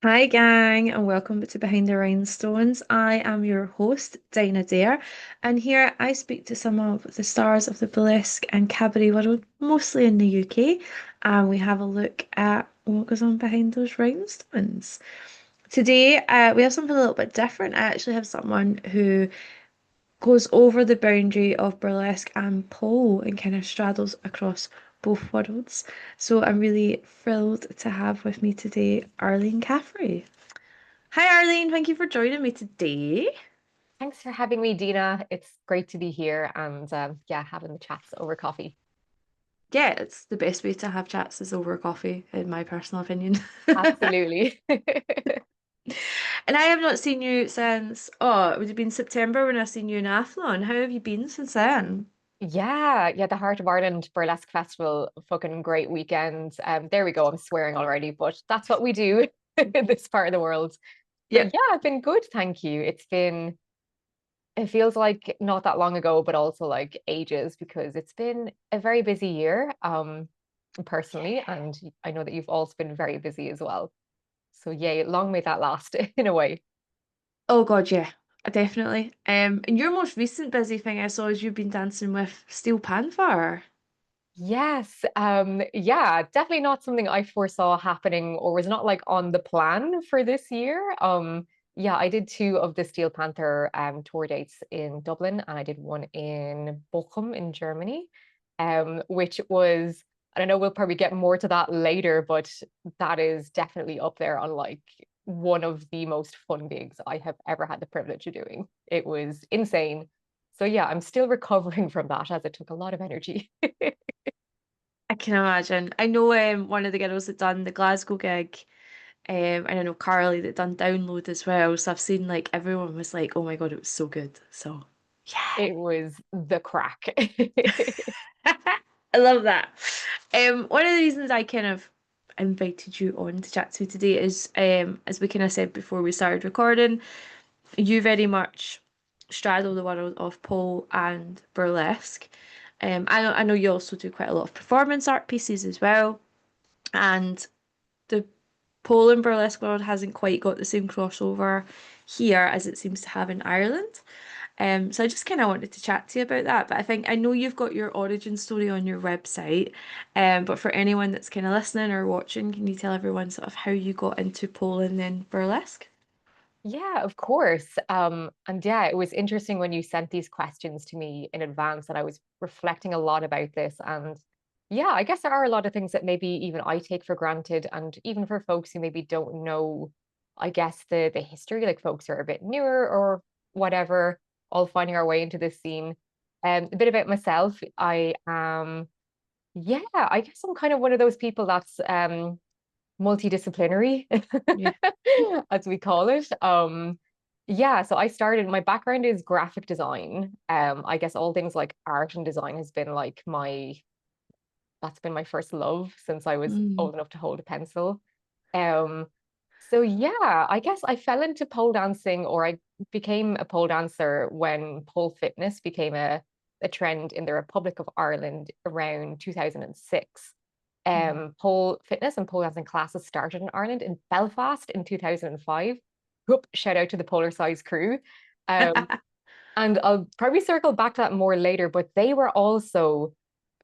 Hi, gang, and welcome to Behind the Rhinestones. I am your host, Dinah Dare, and here I speak to some of the stars of the burlesque and cabaret world, mostly in the UK, and we have a look at what goes on behind those rhinestones. Today, we have something a little bit different. I actually have someone who goes over the boundary of burlesque and pole and kind of straddles across both worlds. So I'm really thrilled to have with me today Arlene Caffrey. Hi, Arlene. Thank you for joining me today. Thanks for having me, Dina. It's great to be here and yeah, having the chats over coffee. Yeah, it's the best way to have chats is over coffee, in my personal opinion. Absolutely. And I have not seen you since, oh, it would have been September when I seen you in Athlone. How have you been since then? Yeah, the Heart of Ireland Burlesque Festival, fucking great weekend. There we go. I'm swearing already, but that's what we do in this part of the world. So Yep. yeah, I've been good, thank you. It feels like not that long ago, but also like ages because it's been a very busy year, personally, and I know that you've also been very busy as well. So yay, long may that last in a way. Oh God, yeah, definitely. And your most recent busy thing I saw is you've been dancing with Steel Panther. Yes, yeah, definitely not something I foresaw happening or was not like on the plan for this year. Yeah, I did two of the Steel Panther tour dates in Dublin and I did one in Bochum in Germany, which was, I don't know, we'll probably get more to that later, but that is definitely up there on like one of the most fun gigs I have ever had the privilege of doing. It was insane. So yeah, I'm still recovering from that as it took a lot of energy. I can imagine. I know one of the girls that done the Glasgow gig. And I know Carly that done Download as well. So I've seen like everyone was like, oh my God, it was so good. So yeah. It was the crack. I love that. One of the reasons I kind of invited you on to chat to today is, as we kind of said before we started recording, you very much straddle the world of pole and burlesque. I know you also do quite a lot of performance art pieces as well, and the pole and burlesque world hasn't quite got the same crossover here as it seems to have in Ireland. So I just kind of wanted to chat to you about that. But I think I know you've got your origin story on your website. But for anyone that's kind of listening or watching, can you tell everyone sort of how you got into pole and then burlesque? Yeah, of course. And yeah, it was interesting when you sent these questions to me in advance, and I was reflecting a lot about this. And yeah, I guess there are a lot of things that maybe even I take for granted, and even for folks who maybe don't know, I guess the history, like folks who are a bit newer or whatever, all finding our way into this scene. A bit about myself. Yeah, I guess I'm kind of one of those people that's multidisciplinary, Yeah. as we call it. Yeah, so I started, my background is graphic design. I guess all things like art and design has been like that's been my first love since I was Mm. old enough to hold a pencil. Um, so yeah, I guess I fell into pole dancing or I became a pole dancer when pole fitness became a trend in the Republic of Ireland around 2006. Mhm. Pole fitness and pole dancing classes started in Ireland in Belfast in 2005. Whoop, shout out to the Polar Size crew. Um, and I'll probably circle back to that more later, but they were also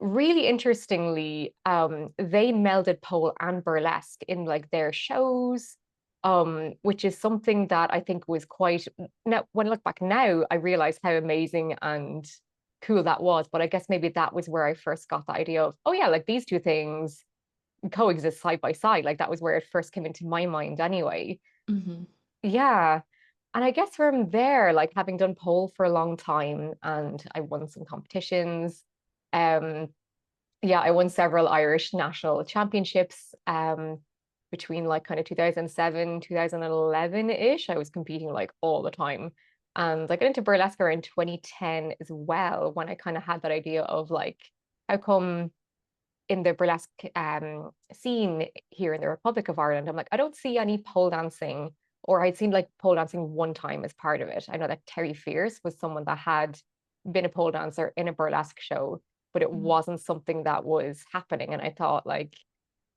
really interestingly, they melded pole and burlesque in like their shows, which is something that I think was quite, now when I look back now, I realize how amazing and cool that was. But I guess maybe that was where I first got the idea of, oh yeah, like these two things coexist side by side. Like that was where it first came into my mind anyway. Mhm. Yeah. And I guess from there, like having done pole for a long time and I won some competitions. Um, yeah, I won several Irish national championships between like kind of 2007, 2011-ish. I was competing like all the time. And I got into burlesque in 2010 as well, when I kind of had that idea of like, how come in the burlesque scene here in the Republic of Ireland, I'm like, I don't see any pole dancing, or I'd seen like pole dancing one time as part of it. I know that Terry Fierce was someone that had been a pole dancer in a burlesque show, but it Mhm. wasn't something that was happening. And I thought, like,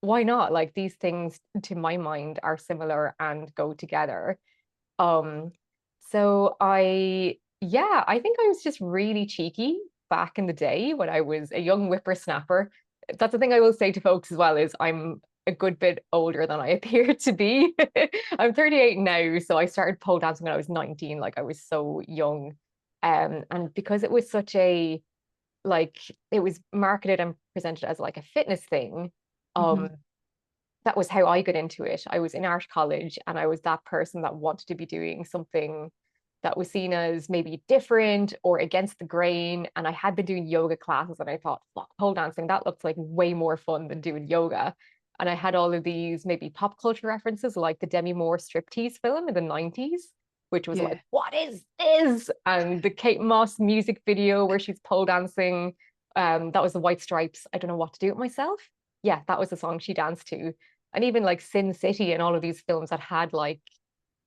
why not? Like these things to my mind are similar and go together. Um, so I think I was just really cheeky back in the day when I was a young whippersnapper. That's the thing I will say to folks as well is I'm a good bit older than I appear to be. I'm 38 now, so I started pole dancing when I was 19, like I was so young. And because it was such a like it was marketed and presented as like a fitness thing, Hmm. um, that was how I got into it. I was in art college and I was that person that wanted to be doing something that was seen as maybe different or against the grain. And I had been doing yoga classes and I thought, fuck, pole dancing, that looks like way more fun than doing yoga. And I had all of these maybe pop culture references like the Demi Moore striptease film in the 90s, which was like, Yeah. what is this? And the Kate Moss music video where she's pole dancing. That was the White Stripes. I don't know what to do with myself. Yeah, that was the song she danced to. And even like Sin City and all of these films that had like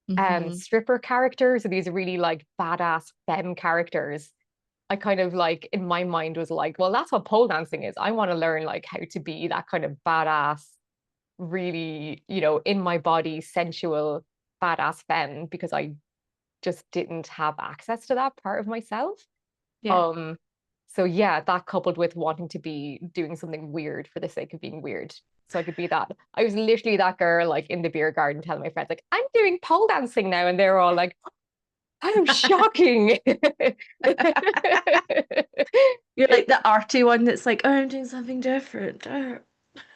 Hmm. stripper characters or these really like badass femme characters, I kind of like in my mind was like, well, that's what pole dancing is. I want to learn like how to be that kind of badass, really, in my body, sensual, badass femme because I just didn't have access to that part of myself. Yeah. Um, so yeah, that coupled with wanting to be doing something weird for the sake of being weird. So I could be that. I was literally that girl like in the beer garden telling my friends, like, I'm doing pole dancing now. And they're all like, how shocking. You're like the arty one that's like, oh, I'm doing something different. Oh.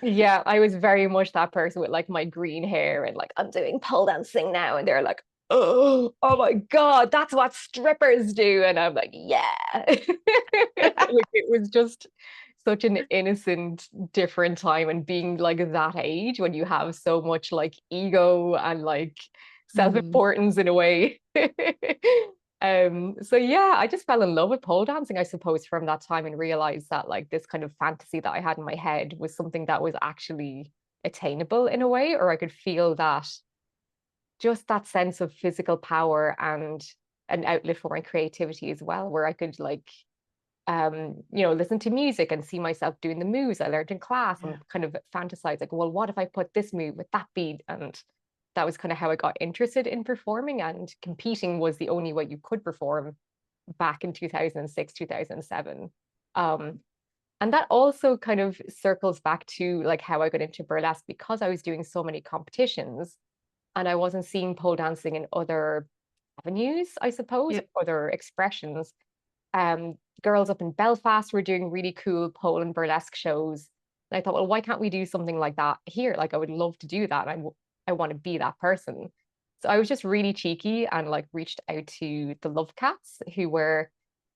Yeah, I was very much that person with like my green hair and like I'm doing pole dancing now, and they're like, oh my God, that's what strippers do. And I'm like, yeah. Like it was just such an innocent, different time. And being like that age when you have so much like ego and like Mm. self-importance in a way. So yeah, I just fell in love with pole dancing, I suppose, from that time and realized that like this kind of fantasy that I had in my head was something that was actually attainable in a way, or I could feel that just that sense of physical power and an outlet for my creativity as well, where I could like listen to music and see myself doing the moves I learned in class Yeah. and kind of fantasize like, well, what if I put this move with that beat? And that was kind of how I got interested in performing, and competing was the only way you could perform back in 2006, 2007. Um, and that also kind of circles back to like how I got into burlesque because I was doing so many competitions and I wasn't seeing pole dancing in other avenues, I suppose, Yep. other expressions. Girls up in Belfast were doing really cool pole and burlesque shows. And I thought, well, why can't we do something like that here? Like, I would love to do that. I want to be that person. So I was just really cheeky and like reached out to the Love Cats, who were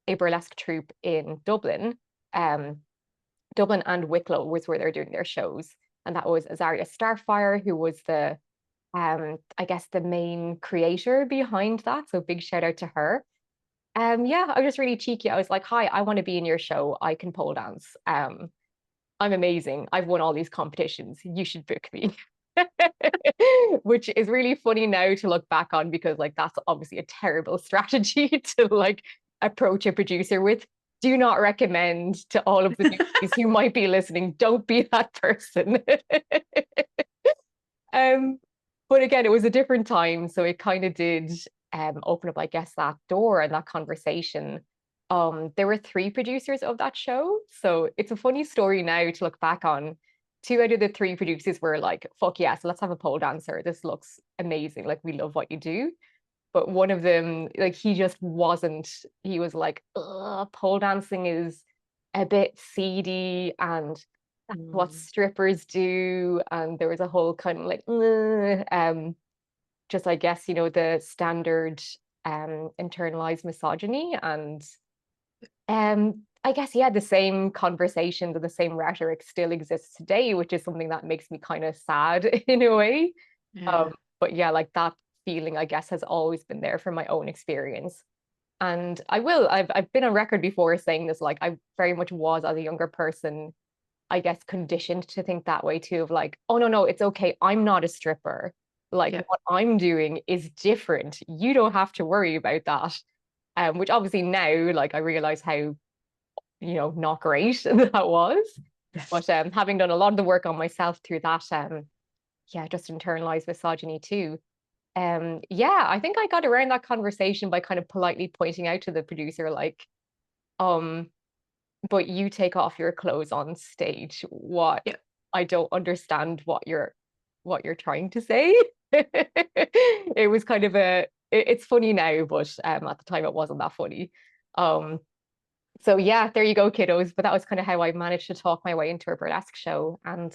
a burlesque troupe in Dublin. Um, Dublin and Wicklow was where they're doing their shows. And that was Azaria Starfire, who was I guess the main creator behind that. So big shout out to her. Yeah, I was just really cheeky. I was like, hi, I want to be in your show. I can pole dance. I'm amazing. I've won all these competitions. You should book me. Which is really funny now to look back on because like that's obviously a terrible strategy to like approach a producer with. Do not recommend to all of the newbies who might be listening. Don't be that person. Um, but again, it was a different time, so it kind of did open up, I guess, that door and that conversation. There were three producers of that show, so it's a funny story now to look back on. Two out of the three producers were like, "Fuck yes, let's have a pole dancer. This looks amazing. Like we love what you do." But one of them, like he just wasn't. He was like, "Ugh, pole dancing is a bit seedy and that's what Mm. strippers do." And there was a whole kind of like, "Ugh," just I guess, the standard internalized misogyny. And I guess, yeah, the same conversations and the same rhetoric still exists today, which is something that makes me kind of sad in a way. Yeah. Um, but yeah, like that feeling, I guess, has always been there from my own experience. And I've been on record before saying this, like I very much was as a younger person, I guess, conditioned to think that way too, of like, oh no, no, it's okay. I'm not a stripper. Like Yep. what I'm doing is different. You don't have to worry about that. Which obviously now, like I realize how, not great that was. But having done a lot of the work on myself through that, yeah, just internalized misogyny too. Yeah, I think I got around that conversation by kind of politely pointing out to the producer, like, um, but you take off your clothes on stage. What? Yeah. I don't understand what you're trying to say. It was kind of it's funny now, but at the time it wasn't that funny. Um, so yeah, there you go, kiddos. But that was kind of how I managed to talk my way into a burlesque show. And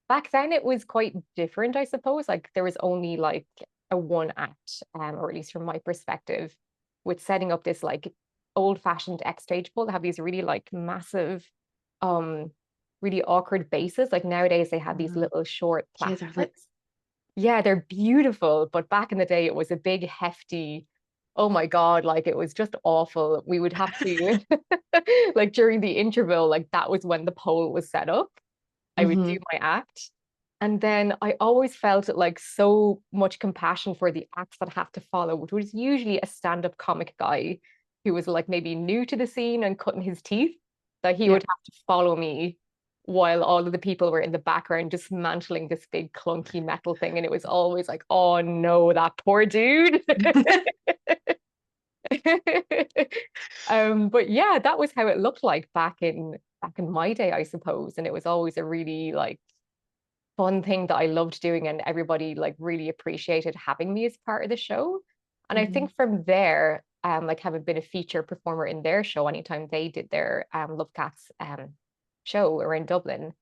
back then it was quite different, I suppose. Like there was only like a one act, or at least from my perspective, with setting up this like old-fashioned X stage pole that have these really like massive, um, really awkward bases. Like nowadays they have these Mhm. little short Yeah, they're like, plastics. Yeah, they're beautiful, but back in the day it was a big hefty, oh my God, like it was just awful. We would have to like during the interval, like that was when the pole was set up. I would do hmm my act. And then I always felt like so much compassion for the acts that have to follow, which was usually a stand-up comic guy who was like maybe new to the scene and cutting his teeth, that he yeah. would have to follow me while all of the people were in the background dismantling this big clunky metal thing. And it was always like, oh no, that poor dude. But yeah, that was how it looked like back in my day, I suppose. And it was always a really like fun thing that I loved doing, and everybody like really appreciated having me as part of the show. And I hmm think from there, like having been a feature performer in their show anytime they did their Love Cats show around Dublin,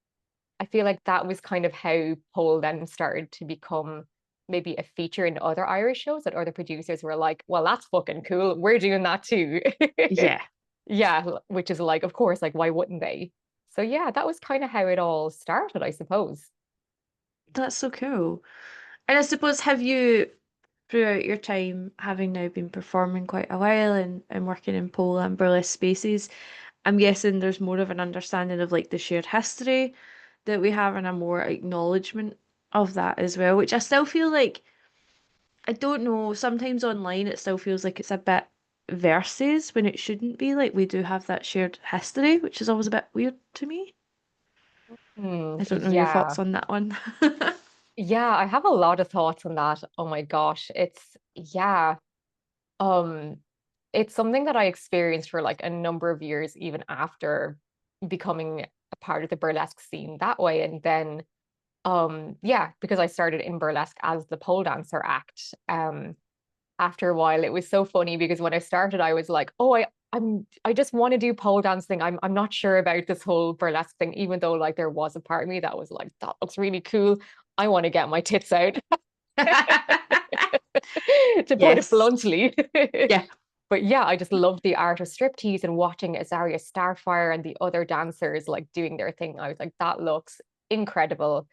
I feel like that was kind of how pole then started to become maybe a feature in other Irish shows, that other producers were like, well, that's fucking cool. We're doing that too. Yeah. Yeah, which is like, of course, like, why wouldn't they? So yeah, that was kind of how it all started, I suppose. That's so cool. And I suppose, have you, throughout your time, having now been performing quite a while and working in pole and burlesque spaces, I'm guessing there's more of an understanding of like the shared history that we have and a more acknowledgement of that as well, which I still feel like, I don't know, sometimes online it still feels like it's a bit versus when it shouldn't be. Like we do have that shared history, which is always a bit weird to me. I don't know your Yeah. thoughts on that one. Yeah, I have a lot of thoughts on that. Oh my gosh. Yeah. Um, it's something that I experienced for like a number of years, even after becoming a part of the burlesque scene that way. And then, yeah, because I started in burlesque as the pole dancer act. After a while, it was so funny because when I started, I was like, oh, I just want to do pole dancing. I'm not sure about this whole burlesque thing, even though like there was a part of me that was like, that looks really cool. I want to get my tits out, to put it Yes. bluntly. Yeah. But yeah, I just loved the art of striptease and watching Azaria Starfire and the other dancers like doing their thing. I was like, that looks incredible,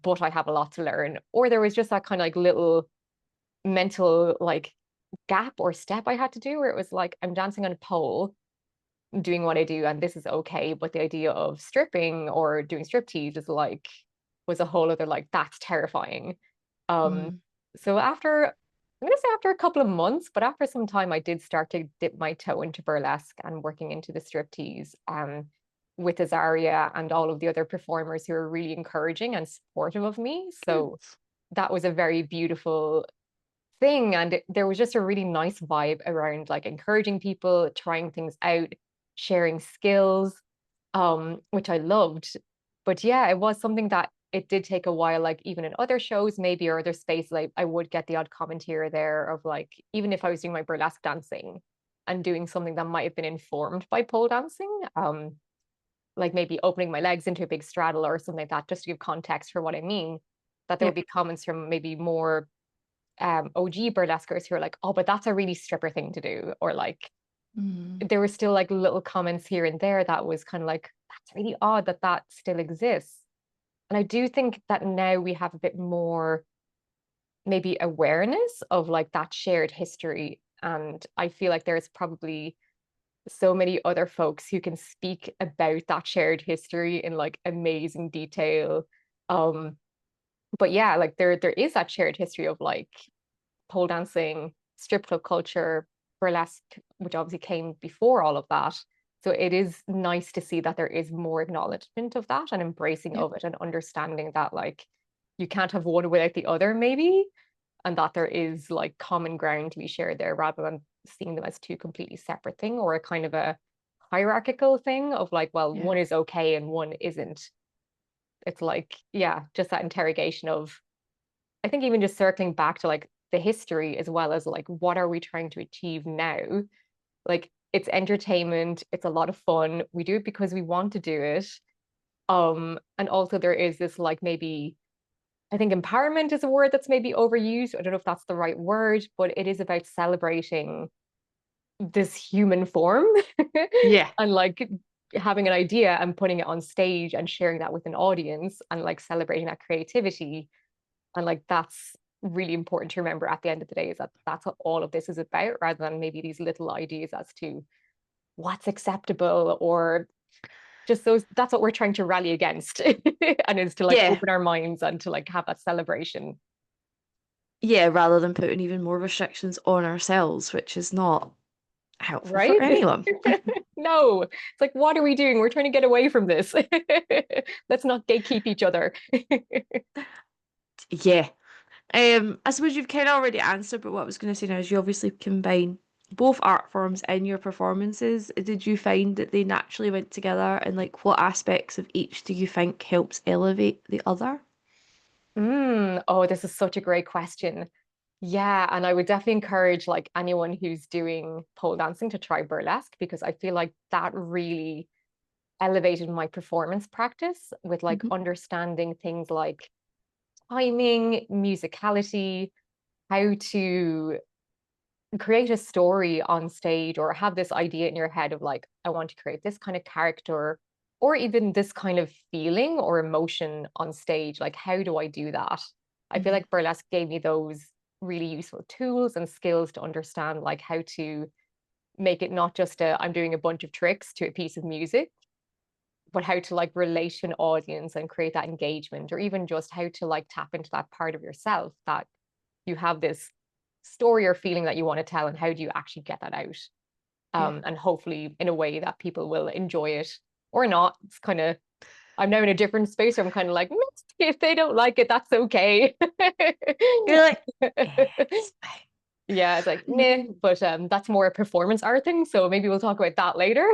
but I have a lot to learn. Or there was just that kind of like little mental like gap or step I had to do where it was like, I'm dancing on a pole, doing what I do, and this is okay. But the idea of stripping or doing striptease is like, was a whole other like, that's terrifying. Um, Mm. so after, I'm gonna say after a couple of months, but after some time, I did start to dip my toe into burlesque and working into the striptease, with Azaria and all of the other performers who were really encouraging and supportive of me. Good. So that was a very beautiful thing. And there was just a really nice vibe around like encouraging people, trying things out, sharing skills, which I loved. But yeah, it was something that it did take a while, like even in other shows, maybe, or other spaces, like I would get the odd comment here or there of like, even if I was doing my burlesque dancing and doing something that might have been informed by pole dancing, like maybe opening my legs into a big straddle or something like that, just to give context for what I mean, that there would Yep. be comments from maybe more OG burlesquers who are like, oh, but that's a really stripper thing to do. Or like, Mm. there were still like little comments here and there that was kind of like, that's really odd that that still exists. And I do think that now we have a bit more maybe awareness of like that shared history. And I feel like there's probably so many other folks who can speak about that shared history in like amazing detail. Um, but yeah, like there is that shared history of like pole dancing, strip club culture, burlesque, which obviously came before all of that. So it is nice to see that there is more acknowledgement of that and embracing Yep. of it and understanding that like you can't have one without the other, maybe, and that there is like common ground to be shared there rather than seeing them as two completely separate thing or a kind of a hierarchical thing of like, well, Yeah. one is okay and one isn't. It's like, yeah, just that interrogation of, I think even just circling back to like the history as well as like what are we trying to achieve now? Like it's entertainment, it's a lot of fun. We do it because we want to do it. And also there is this like maybe I think empowerment is a word that's maybe overused. I don't know if that's the right word, but it is about celebrating this human form Yeah. and like having an idea and putting it on stage and sharing that with an audience and like celebrating that creativity. And like that's really important to remember at the end of the day is that that's what all of this is about rather than maybe these little ideas as to what's acceptable or just those that's what we're trying to rally against and is to like Yeah. open our minds and to like have that celebration. Yeah, rather than putting even more restrictions on ourselves, which is not helpful for Right? anyone. No, it's like, what are we doing? We're trying to get away from this. Let's not gatekeep each other. Yeah. I suppose you've kind of already answered, but what I was going to say now is you obviously combine both art forms in your performances. Did you find that they naturally went together, and like what aspects of each do you think helps elevate the other? Oh, this is such a great question. Yeah, and I would definitely encourage like anyone who's doing pole dancing to try burlesque because I feel like that really elevated my performance practice with like Hmm. understanding things like timing, musicality, how to create a story on stage or have this idea in your head of like, I want to create this kind of character or even this kind of feeling or emotion on stage. Like, how do I do that? I feel Hmm. like burlesque gave me those really useful tools and skills to understand like how to make it not just a I'm doing a bunch of tricks to a piece of music, but how to like relate to an audience and create that engagement, or even just how to like tap into that part of yourself that you have this story or feeling that you want to tell, and how do you actually get that out? Yeah. And hopefully in a way that people will enjoy it or not. It's kind of I'm now in a different space where I'm kind of like, if they don't like it, that's okay. You're like, it's Yeah, it's like, fine. meh, but that's more a performance art thing. So maybe we'll talk about that later.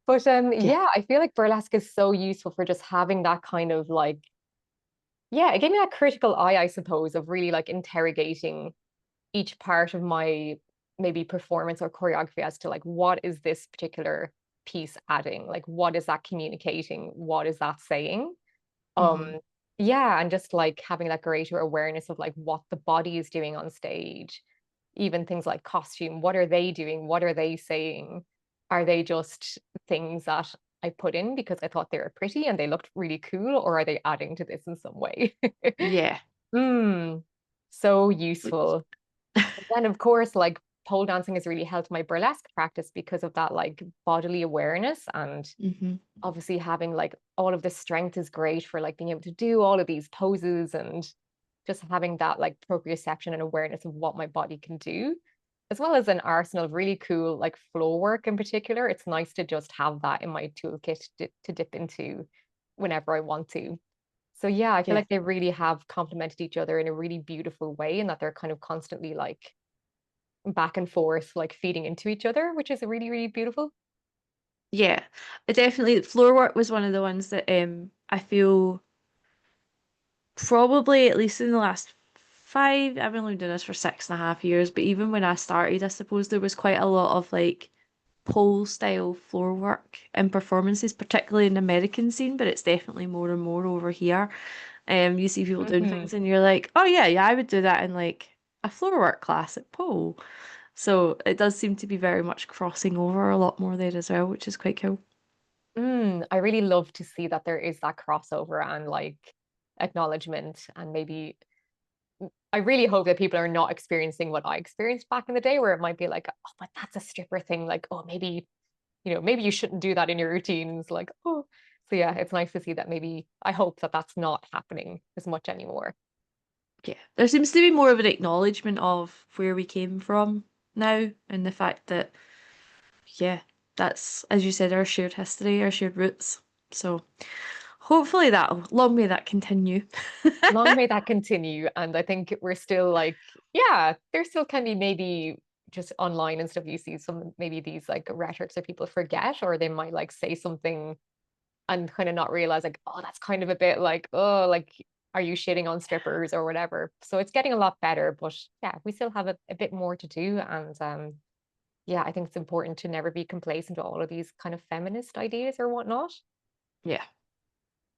But Yeah. yeah, I feel like burlesque is so useful for just having that kind of like, yeah, it gave me that critical eye, I suppose, of really like interrogating each part of my maybe performance or choreography as to like what is this particular piece adding? Like what is that communicating? What is that saying? Hmm. Um, yeah, and just like having that greater awareness of like what the body is doing on stage, even things like costume, what are they doing? What are they saying? Are they just things that I put in because I thought they were pretty and they looked really cool, or are they adding to this in some way? Yeah. Mm, so useful. Then of course, like pole dancing has really helped my burlesque practice because of that like bodily awareness and Hmm. obviously having like all of the strength is great for like being able to do all of these poses and just having that like proprioception and awareness of what my body can do, as well as an arsenal of really cool like floor work in particular. It's nice to just have that in my toolkit to dip into whenever I want to. So yeah, I feel Yeah. like they really have complemented each other in a really beautiful way and that they're kind of constantly like back and forth, like feeding into each other, which is really, really beautiful. Yeah. I definitely floor work was one of the ones that I feel probably at least in the last five, I've only been doing this for 6.5 years, but even when I started, I suppose there was quite a lot of like pole style floor work and performances, particularly in the American scene, but it's definitely more and more over here. You see people doing Hmm. things and you're like, oh yeah, yeah, I would do that in like a floor work class at pole. So it does seem to be very much crossing over a lot more there as well, which is quite cool. I really love to see that there is that crossover and like acknowledgement. And maybe I really hope that people are not experiencing what I experienced back in the day, where it might be like, oh, but that's a stripper thing. Like, oh, maybe, maybe you shouldn't do that in your routines. Like, oh, so yeah, it's nice to see that maybe I hope that that's not happening as much anymore. Yeah, there seems to be more of an acknowledgement of where we came from now and the fact that, yeah. That's, as you said, our shared history, our shared roots. So hopefully that long may that continue. Long may that continue. And I think we're still like, yeah, there still can be maybe just online and stuff you see some maybe these like rhetorics that people forget, or they might like say something and kind of not realize like, oh, that's kind of a bit like, oh, like, are you shitting on strippers or whatever? So it's getting a lot better, but yeah, we still have a bit more to do. And yeah, I think it's important to never be complacent to all of these kind of feminist ideas or whatnot. Yeah,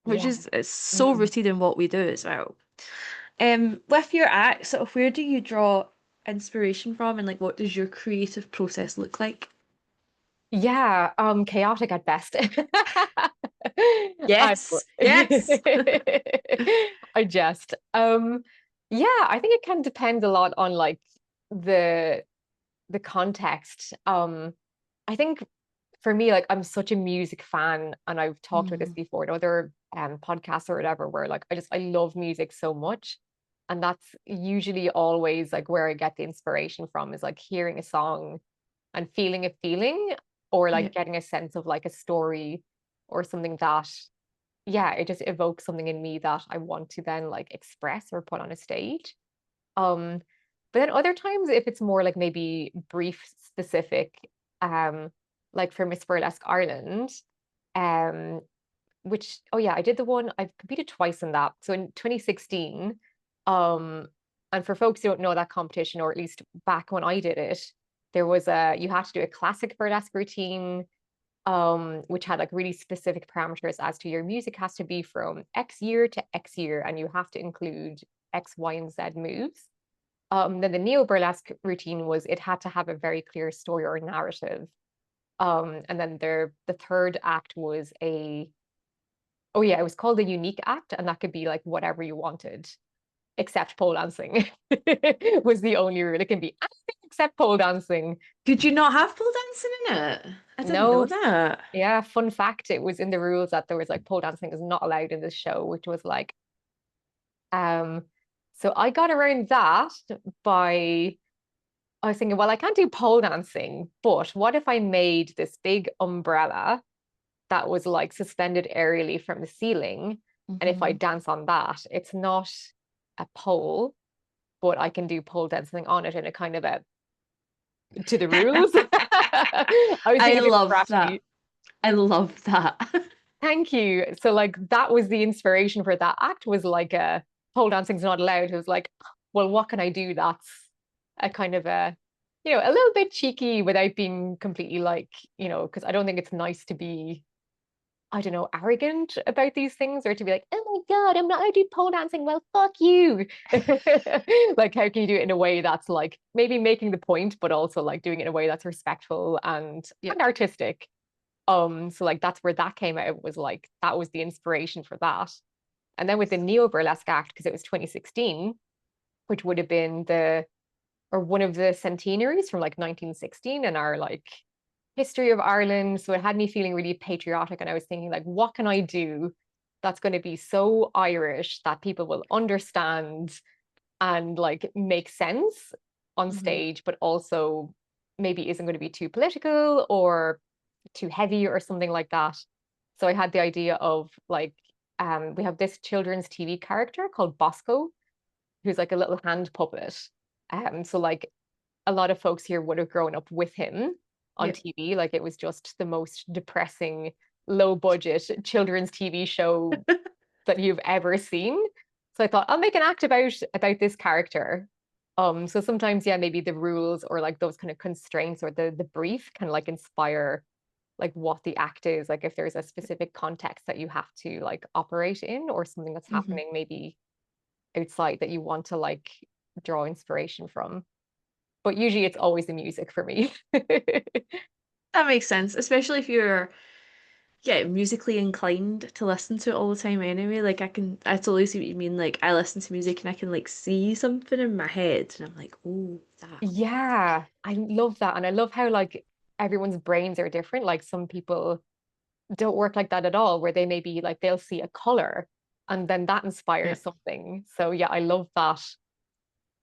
which Yeah. is it's so Mm. rooted in what we do as well. With your act, sort of where do you draw inspiration from, and like what does your creative process look like? Yeah, chaotic at best. I Yes, yes. I jest. Yeah, I think it can depend a lot on like the the context. I think for me, like I'm such a music fan, and I've talked about this Mm, before in other podcasts or whatever, where like I love music so much. And that's usually always like where I get the inspiration from is like hearing a song and feeling a feeling or yeah. like getting a sense of like a story or something that yeah it just evokes something in me that I want to then like express or put on a stage. um but then other times if it's more like maybe brief specific, um like for Miss Burlesque Ireland, um which oh yeah, I did the one, I've competed twice in that. So in 2016, um, and for folks who don't know that competition, or at least back when I did it, there was a you had to do a classic burlesque routine, which had like really specific parameters as to your music has to be from X year to X year, and you have to include X, Y, and Z moves. Then the neo burlesque routine was it had to have a very clear story or narrative. And then the third act was a oh yeah, it was called a unique act, and that could be like whatever you wanted, except pole dancing was the only rule. It can be anything except pole dancing. Could you not have pole dancing in it? I didn't know No, that. yeah, fun fact, it was in the rules that there was like pole dancing is not allowed in this show, which was like, um, so I got around that by I was thinking, well, I can't do pole dancing, but what if I made this big umbrella that was like suspended aerially from the ceiling. And if I Hmm. dance on that, it's not a pole, but I can do pole dancing on it in a kind of a to the rules. I was being I a bit love that. bratty. I love that. Thank you. So like that was the inspiration for that act was like a pole dancing's not allowed. It was like, well, what can I do that's a kind of a a little bit cheeky without being completely like, because I don't think it's nice to be I don't know, arrogant about these things or to be like, oh my God, I'm not going to do pole dancing. Well, fuck you. Like, how can you do it in a way that's like maybe making the point, but also like doing it in a way that's respectful Yeah. and artistic. So like that's where that came out was like that was the inspiration for that. And then with the neo burlesque act, because it was 2016, which would have been the or one of the centenaries from like 1916 and our like history of Ireland. So it had me feeling really patriotic. And I was thinking, like, what can I do that's going to be so Irish that people will understand and like make sense on Hmm. stage, but also maybe isn't going to be too political or too heavy or something like that. So I had the idea of like, we have this children's TV character called Bosco, who's like a little hand puppet. So like a lot of folks here would have grown up with him on Yeah. TV. Like it was just the most depressing, low budget children's TV show that you've ever seen. So I thought I'll make an act about this character. So sometimes, yeah, maybe the rules or like those kind of constraints or the brief can like inspire like what the act is. Like if there's a specific context that you have to like operate in or something that's Hmm. happening maybe outside that you want to like draw inspiration from. But usually it's always the music for me. That makes sense, especially if you're, yeah, musically inclined to listen to it all the time anyway. Like I totally see what you mean. Like I listen to music and I can like see something in my head and I'm like, oh, that. Yeah, I love that. And I love how like everyone's brains are different. Like some people don't work like that at all, where they maybe like they'll see a color and then that Yeah. inspires something. So yeah, I love that.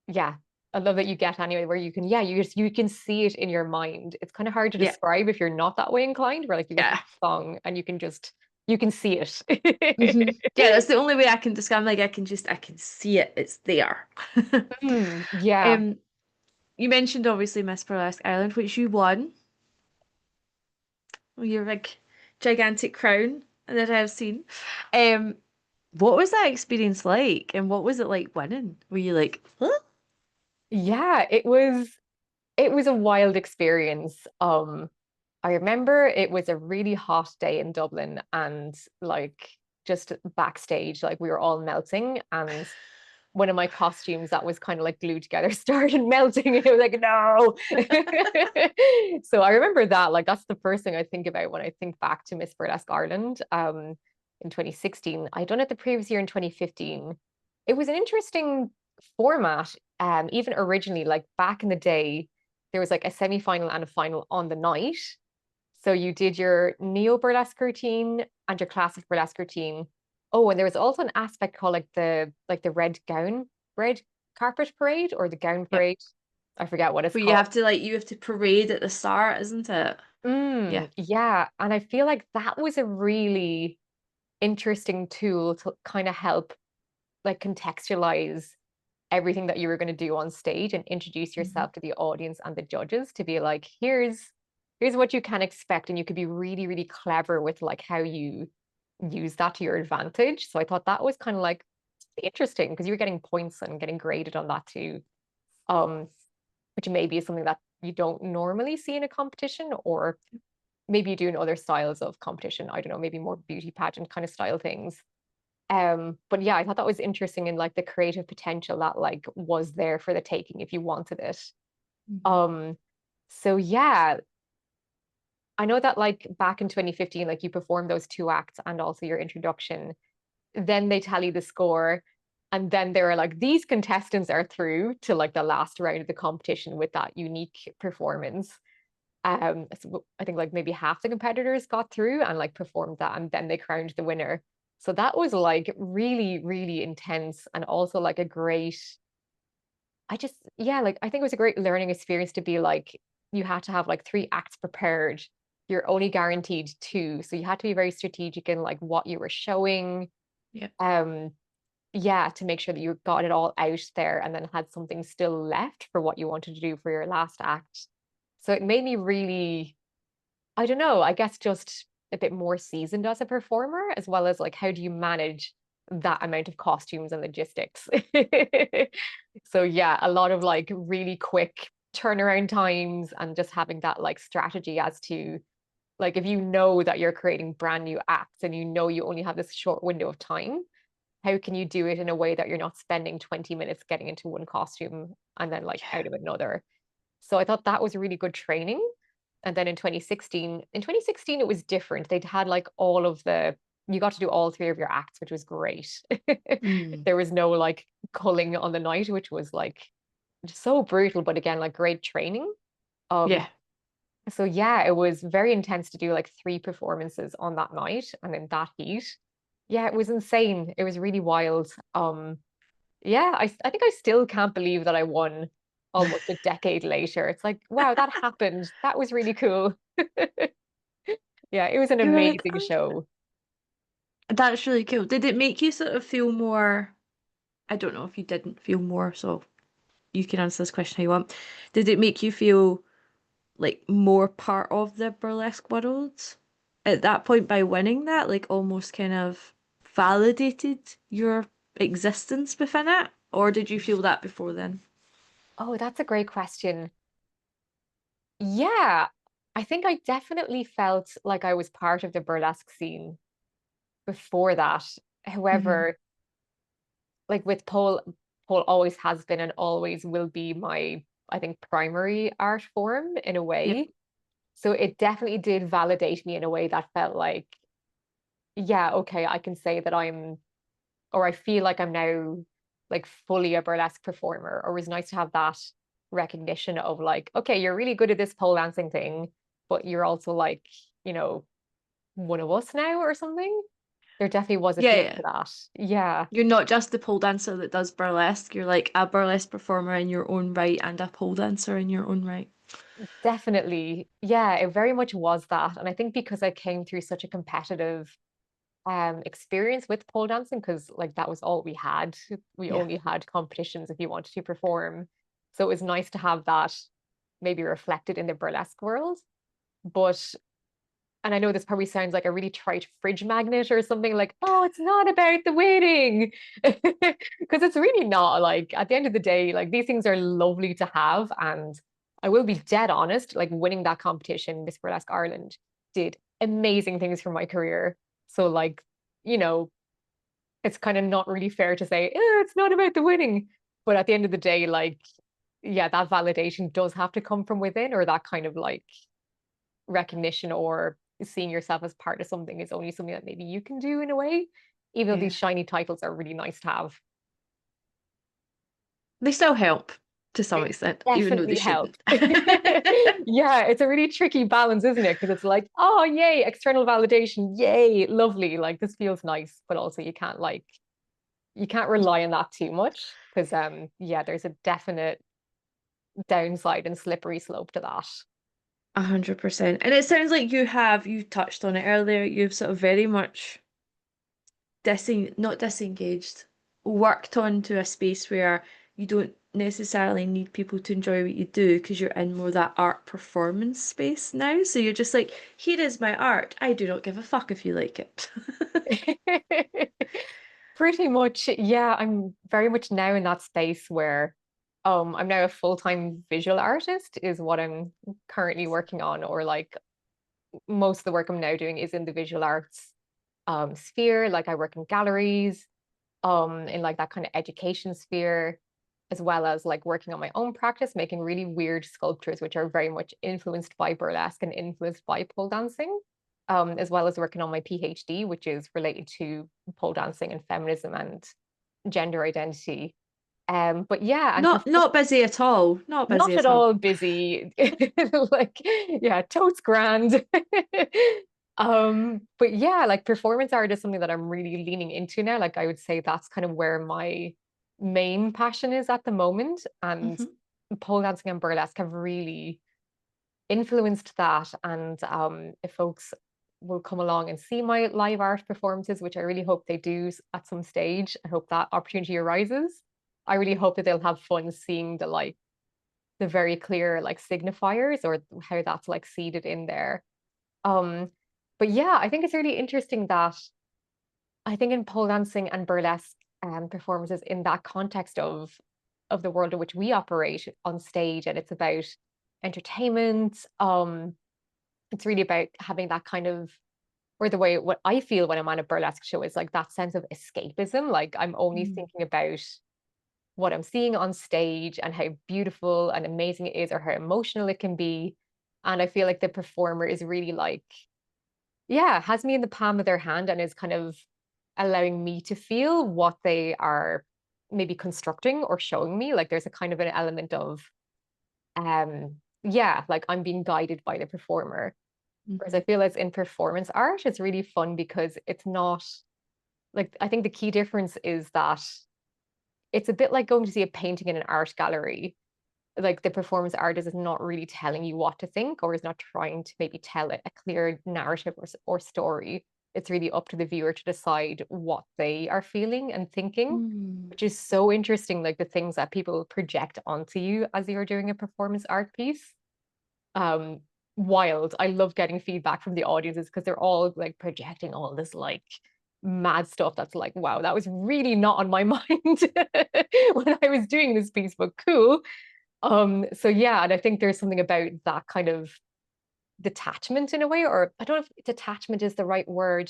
Yeah. I love that you get anyway where you can, yeah, you can see it in your mind. It's kind of hard to Yeah, describe if you're not that way inclined, where like you listen yeah. to a song and you can see Hmm. Yeah, it. that's the only way I can describe. Like I can see it. It's there. Yeah. Um, you mentioned obviously Miss Burlesque Ireland, which you won with your big gigantic crown that I've seen. Um, what was that experience like, and what was it like winning? Were you like, huh? Yeah, it was a wild experience. I remember it was a really hot day in Dublin and like just backstage, like we were all melting and one of my costumes that was kind of like glued together started melting and it was like, no. So I remember that, like that's the first thing I think about when I think back to Miss Burlesque Ireland in 2016. I done it the previous year in 2015. It was an interesting format. Even originally, like back in the day, there was like a semi-final and a final on the night. So you did your neo burlesque routine and your classic burlesque routine. Oh, and there was also an aspect called like the red carpet parade or the gown Yep. parade. I forget what it's Where you called. have to like you have to parade at the start, isn't it? Yeah. Yeah. And I feel like that was a really interesting tool to kind of help like contextualize everything that you were going to do on stage and introduce Hmm. yourself to the audience and the judges to be like, here's what you can expect. And you could be really, really clever with like how you use that to your advantage. So I thought that was kind of like interesting because you were getting points and getting graded on that too. Um, which maybe is something that you don't normally see in a competition, or maybe you do in other styles of competition. I don't know, maybe more beauty pageant kind of style things. But yeah, I thought that was interesting in like the creative potential that like was there for the taking if you wanted it. Hmm. Um, so yeah, I know that like back in 2015, like you performed those two acts and also your introduction. Then they tally the score, and then they were like, these contestants are through to like the last round of the competition with that unique performance. So I think like maybe half the competitors got through and like performed that, and then they crowned the winner. So that was like really, really intense and also like a great, yeah, like I think it was a great learning experience to be like, you had to have like three acts prepared. You're only guaranteed two. So you had to be very strategic in like what you were showing. Yeah. Um, yeah, to make sure that you got it all out there and then had something still left for what you wanted to do for your last act. So it made me really, I don't know, I guess just a bit more seasoned as a performer, as well as like how do you manage that amount of costumes and logistics? So yeah, a lot of like really quick turnaround times and just having that like strategy as to like if you know that you're creating brand new acts and you know you only have this short window of time, how can you do it in a way that you're not spending 20 minutes getting into one costume and then like out Yeah. of another? So I thought that was really good training. And then in 2016, it was different. They'd had like all of you got to do all three of your acts, which was great. Mm. There was no like culling on the night, which was like just so brutal, but again, like great training. Um, Yeah. so yeah, it was very intense to do like three performances on that night and in that heat. Yeah, it was insane. It was really wild. Yeah, I think I still can't believe that I won almost a decade later. It's like, wow, that happened. That was really cool. Yeah, it was an You were like, amazing oh, show. that's really cool. Did it make you sort of feel more? I don't know if you didn't feel more, so you can answer this question how you want. Did it make you feel like more part of the burlesque world at that point by winning that? Like almost kind of validated your existence within it? Or did you feel that before then? Oh, that's a great question. Yeah, I think I definitely felt like I was part of the burlesque scene before that. Hmm. However, like with Pole always has been and always will be my, I think, primary art form in a Yep. way. So it definitely did validate me in a way that felt like, yeah, okay, I can say that or I feel like I'm now like fully a burlesque performer, or it was nice to have that recognition of like, okay, you're really good at this pole dancing thing, but you're also like, you know, one of us now or something. There definitely was a Yeah, feel yeah. to that. Yeah, You're not just the pole dancer that does burlesque. You're like a burlesque performer in your own right and a pole dancer in your own right. definitely. Yeah, it very much was that. And I think because I came through such a competitive experience with pole dancing, because like that was all we had. We Yeah. only had competitions if you wanted to perform. So it was nice to have that maybe reflected in the burlesque world. But and I know this probably sounds like a really trite fridge magnet or something like, oh, it's not about the winning. Because it's really not. Like at the end of the day, like these things are lovely to have. And I will be dead honest, like winning that competition, Miss Burlesque Ireland, did amazing things for my career. So like, you know, it's kind of not really fair to say, it's not about the winning. But at the end of the day, like, yeah, that validation does have to come from within, or that kind of like recognition or seeing yourself as part of something is only something that maybe you can do in a way, even though these Yeah. shiny titles are really nice to have. They still help to some They extent, even though they definitely help. shouldn't. Yeah, it's a really tricky balance, isn't it? Because it's like, oh, yay, external validation, yay, lovely. Like this feels nice, but also you can't rely on that too much because yeah, there's a definite downside and slippery slope to that. 100%. And it sounds like you touched on it earlier, you've sort of very much not disengaged, worked on to a space where you don't necessarily need people to enjoy what you do because you're in more that art performance space now. So you're just like, here is my art. I do not give a fuck if you like it. Pretty much, yeah, I'm very much now in that space where I'm now a full-time visual artist is what I'm currently working on, or like most of the work I'm now doing is in the visual arts sphere. Like I work in galleries, in like that kind of education sphere, as well as like working on my own practice, making really weird sculptures, which are very much influenced by burlesque and influenced by pole dancing, as well as working on my PhD, which is related to pole dancing and feminism and gender identity. But yeah, and Not busy at all. Not busy not at at all. all busy. Like, yeah, totes grand. But yeah, like performance art is something that I'm really leaning into now. Like I would say that's kind of where my main passion is at the moment. And Hmm. pole dancing and burlesque have really influenced that. And if folks will come along and see my live art performances, which I really hope they do at some stage, I hope that opportunity arises. I really hope that they'll have fun seeing the very clear like signifiers or how that's like seeded in there. Um, but yeah, I think it's really interesting that I think in pole dancing and burlesque performances in that context of the world in which we operate on stage, and it's about entertainment. It's really about having that kind of or the way what I feel when I'm on a burlesque show is like that sense of escapism. Like I'm only Mm. thinking about what I'm seeing on stage and how beautiful and amazing it is or how emotional it can be. And I feel like the performer is really like, yeah, has me in the palm of their hand and is kind of allowing me to feel what they are maybe constructing or showing me. Like there's a kind of an element of, yeah, like I'm being guided by the performer. Whereas I Mhm. feel as in performance art, it's really fun because it's not like, I think the key difference is that it's a bit like going to see a painting in an art gallery. Like the performance artist is not really telling you what to think or is not trying to maybe tell a clear narrative or story. It's really up to the viewer to decide what they are feeling and thinking, Mm. which is so interesting. Like the things that people project onto you as you're doing a performance art piece. Um, Wild. I love getting feedback from the audiences because they're all like projecting all this like mad stuff that's like, wow, that was really not on my mind when I was doing this piece, but cool. So yeah, and I think there's something about that kind of detachment in a way, or I don't know if detachment is the right word,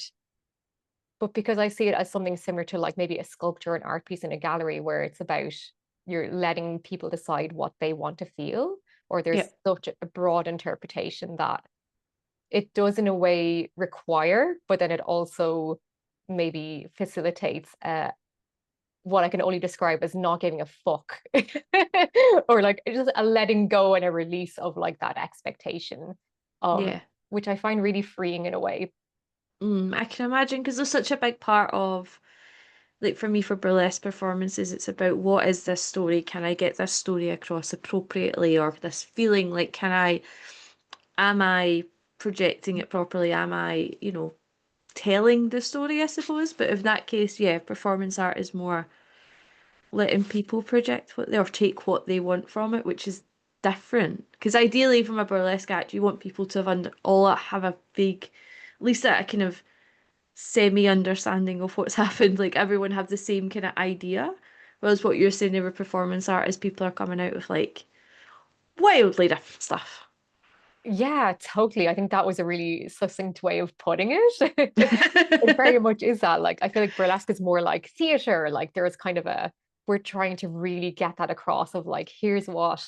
but because I see it as something similar to like maybe a sculpture or an art piece in a gallery where it's about you're letting people decide what they want to feel, or Yeah. there's such a broad interpretation that it does in a way require, but then it also maybe facilitates what I can only describe as not giving a fuck or like just a letting go and a release of like that expectation, Yeah. which I find really freeing in a way. I can imagine because there's such a big part of, like for me, for burlesque performances, it's about what is this story? Can I get this story across appropriately, or this feeling? Like, am I projecting it properly? Am I, telling the story, I suppose? But in that case, yeah, performance art is more letting people project what they or take what they want from it, which is different. Because ideally, from a burlesque act, you want people to all have a big, at least a kind of semi understanding of what's happened. Like everyone have the same kind of idea. Whereas what you're saying with performance art is people are coming out with like wildly different stuff. Yeah, totally. I think that was a really succinct way of putting it. It very much is that. Like, I feel like burlesque is more like theater. Like, there's kind of we're trying to really get that across of like, here's what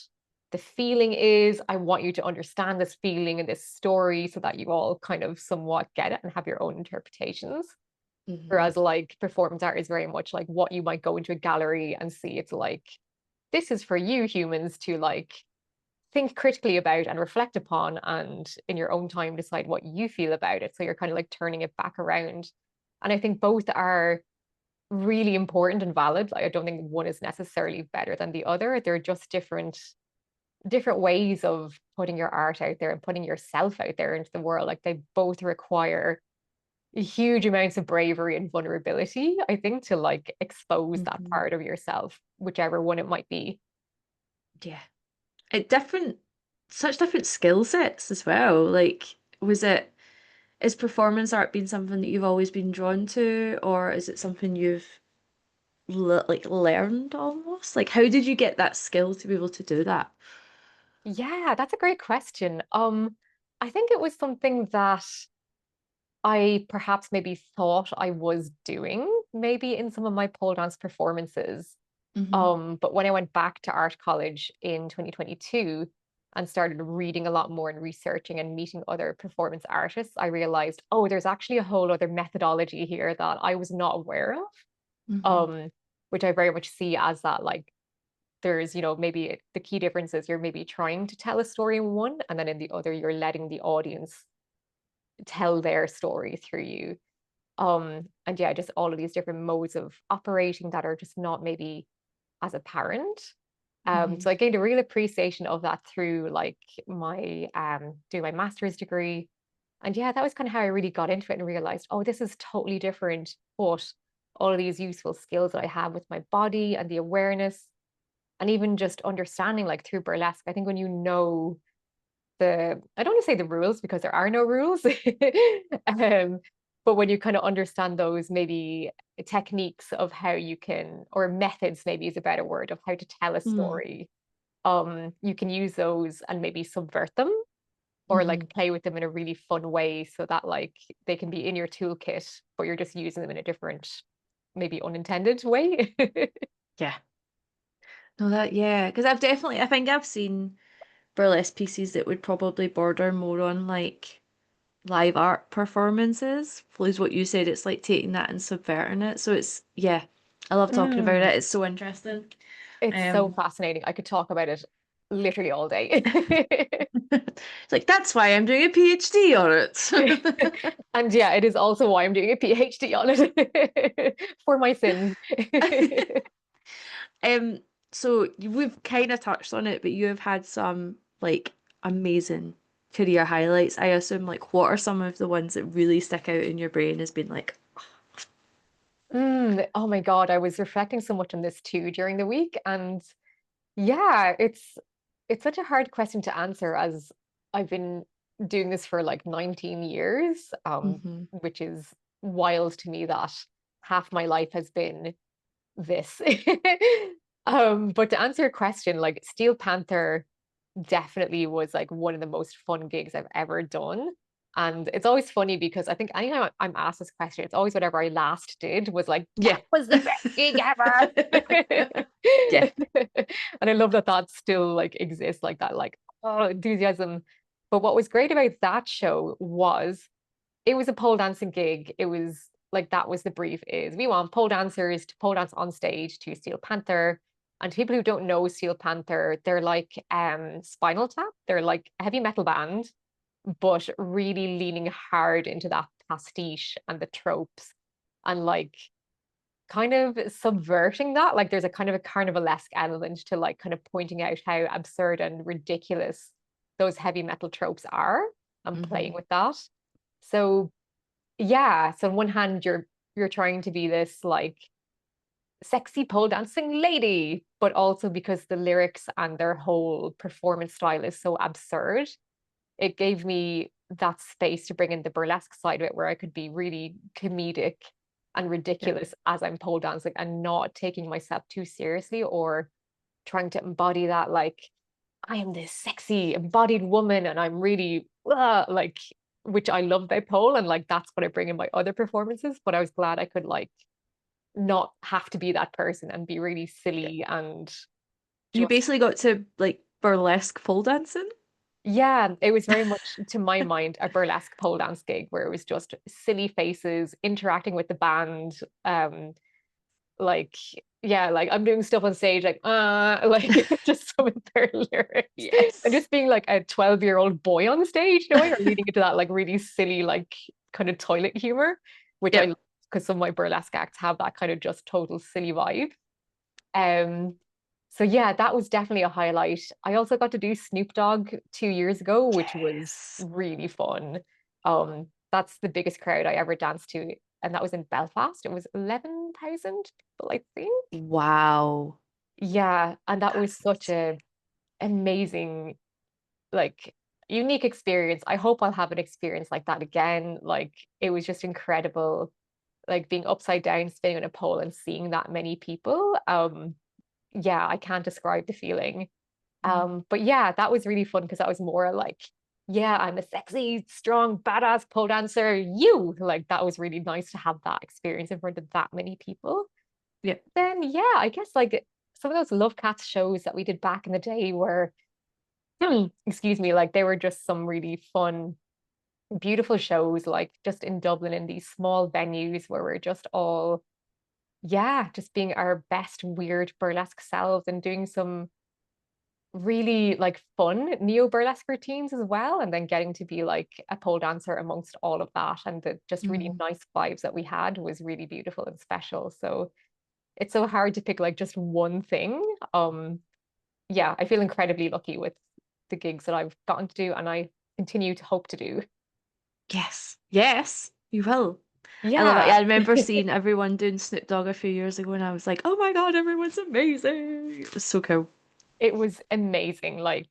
the feeling is. I want you to understand this feeling and this story so that you all kind of somewhat get it and have your own interpretations. Hmm. Whereas, like, performance art is very much like what you might go into a gallery and see. It's like, this is for you humans to like think critically about and reflect upon and in your own time decide what you feel about it. So you're kind of like turning it back around. And I think both are really important and valid. Like, I don't think one is necessarily better than the other. They're just different ways of putting your art out there and putting yourself out there into the world. Like they both require huge amounts of bravery and vulnerability, I think, to like expose that Hmm. part of yourself, whichever one it might be. Yeah. It different, such different skill sets as well. Like, is performance art been something that you've always been drawn to, or is it something you've like learned almost? Like, how did you get that skill to be able to do that? Yeah, that's a great question. I think it was something that I perhaps maybe thought I was doing, maybe in some of my pole dance performances. Hmm. But when I went back to art college in 2022 and started reading a lot more and researching and meeting other performance artists, I realized, oh, there's actually a whole other methodology here that I was not aware of. Hmm. Um, which I very much see as that like there's, maybe the key difference is you're maybe trying to tell a story in one, and then in the other, you're letting the audience tell their story through you. And yeah, just all of these different modes of operating that are just not maybe as apparent. Hmm. So I gained a real appreciation of that through like my doing my master's degree. And yeah, that was kind of how I really got into it and realized, oh, this is totally different. But all of these useful skills that I have with my body and the awareness and even just understanding like through burlesque, I think when you know I don't want to say the rules because there are no rules. um, but when you kind of understand those maybe techniques of how you can, or methods maybe is a better word of how to tell a Hmm. story, you can use those and maybe subvert them or Hmm. like play with them in a really fun way so that like they can be in your toolkit, but you're just using them in a different, maybe unintended way. Yeah. No, yeah, because I think I've seen burlesque pieces that would probably border more on like live art performances. Is what you said. It's like taking that and subverting it. So yeah, I love talking about Mm. it. It's so interesting. It's so Um, fascinating. I could talk about it literally all day. it's like that's why I'm doing a PhD on it. And yeah, it is also why I'm doing a PhD on it for my sins. Um, so we've kind of touched on it, but you have had some like amazing career highlights. I assume like what are some of the ones that really stick out in your brain as being like, Oh my God, I was reflecting so much on this too during the week. And yeah, it's such a hard question to answer as I've been doing this for like 19 years, mm-hmm, which is wild to me that half my life has been this. But to answer your question, like Steel Panther definitely was like one of the most fun gigs I've ever done. And it's always funny because I think anytime I'm asked this question, it's always whatever I last did was like, yeah, that was the best gig ever. yeah, And I love that that still like exists like that, like, oh, enthusiasm. But what was great about that show was it was a pole dancing gig. It was like that was the brief is we want pole dancers to pole dance on stage to Steel Panther. And to people who don't know Steel Panther, they're like Spinal Tap. They're like a heavy metal band, but really leaning hard into that pastiche and the tropes and like kind of subverting that. Like there's a kind of a carnivalesque element to like kind of pointing out how absurd and ridiculous those heavy metal tropes are and playing Hmm. with that. So yeah, so on one hand you're trying to be this like sexy pole dancing lady, but also because the lyrics and their whole performance style is so absurd, it gave me that space to bring in the burlesque side of it where I could be really comedic and Yeah. ridiculous as I'm pole dancing and not taking myself too seriously or trying to embody that like I am this sexy embodied woman and I'm really like which I love about pole and like that's what I bring in my other performances. But I was glad I could like not have to be that person and be really Yeah. silly and You just basically got to like burlesque pole dancing. yeah, it was very much to my mind a burlesque pole dance gig where it was just silly faces interacting with the band. Like yeah, like I'm doing stuff on stage like just some of their lyrics and Yes. just being like a 12-year-old boy on stage in a way or leading into that like really silly like kind of toilet humor, which I Yep. love because some of my burlesque acts have that kind of just total silly vibe. Um, so yeah, that was definitely a highlight. I also got to do Snoop Dogg 2 years ago, which was Yes. really fun. That's the biggest crowd I ever danced to, and that was in Belfast. It was 11,000 people, I think. Wow. Yeah, and that was That's such insane. a amazing, like, unique experience. I hope I'll have an experience like that again. Like, it was just incredible, like being upside down, spinning on a pole, and seeing that many people. Yeah, I can't describe the feeling. Mm. But yeah, that was really fun because that was more like, yeah, I'm a sexy, strong, badass pole dancer. You like that was really nice to have that experience in front of that many people. Yep. Then yeah, I guess like some of those Love Cats shows that we did back in the day were, excuse me, like they were just some really fun, beautiful shows, like just in Dublin in these small venues where we're just all, yeah, just being our best weird burlesque selves and doing some really like fun neo burlesque routines as well, and then getting to be like a pole dancer amongst all of that and the just really Mm. nice vibes that we had was really beautiful and special. So it's so hard to pick like just one thing. Yeah, I feel incredibly lucky with the gigs that I've gotten to do and I continue to hope to do. Yes. Yes. You will. I love it. Yeah, Yeah, I remember seeing everyone doing Snoop Dogg a few years ago, and I was like, "Oh my God, everyone's amazing!" It was so cool. it was amazing. Like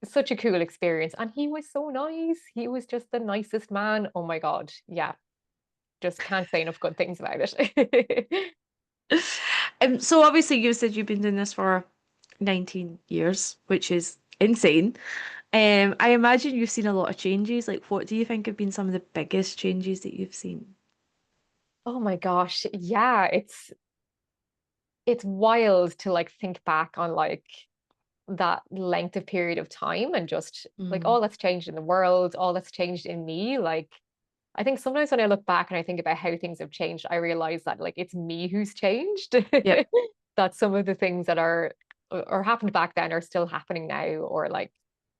such a cool experience. And he was so nice. He was just the nicest man. Oh my God. Yeah. Just can't say enough good things about it. So obviously you said you've been doing this for 19 years, which is insane. I imagine you've seen a lot of changes. Like, what do you think have been some of the biggest changes that you've seen? Oh my gosh. Yeah, it's wild to like think back on like that length of period of time and just like Mm. all that's changed in the world, all that's changed in me. Like I think sometimes when I look back and I think about how things have changed, I realize that like it's me who's changed. Yep. That some of the things that are or happened back then are still happening now, or like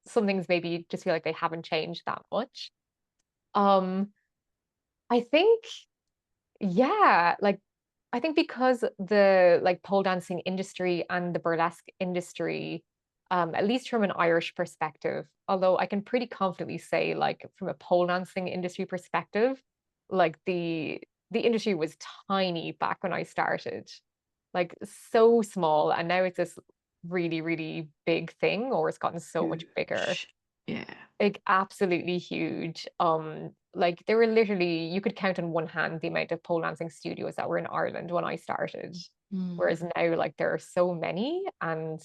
some things maybe just feel like they haven't changed that much. Um, I think, yeah, like I think because the like pole dancing industry and the burlesque industry, at least from an Irish perspective, although I can pretty confidently say, like from a pole dancing industry perspective, like the industry was tiny back when I started, like so small, and now it's this really, really big thing, or it's gotten so much bigger, Huge. Yeah. like absolutely huge. Like there were literally you could count on one hand the amount of pole dancing studios that were in Ireland when I started. Whereas Mm. now like there are so many and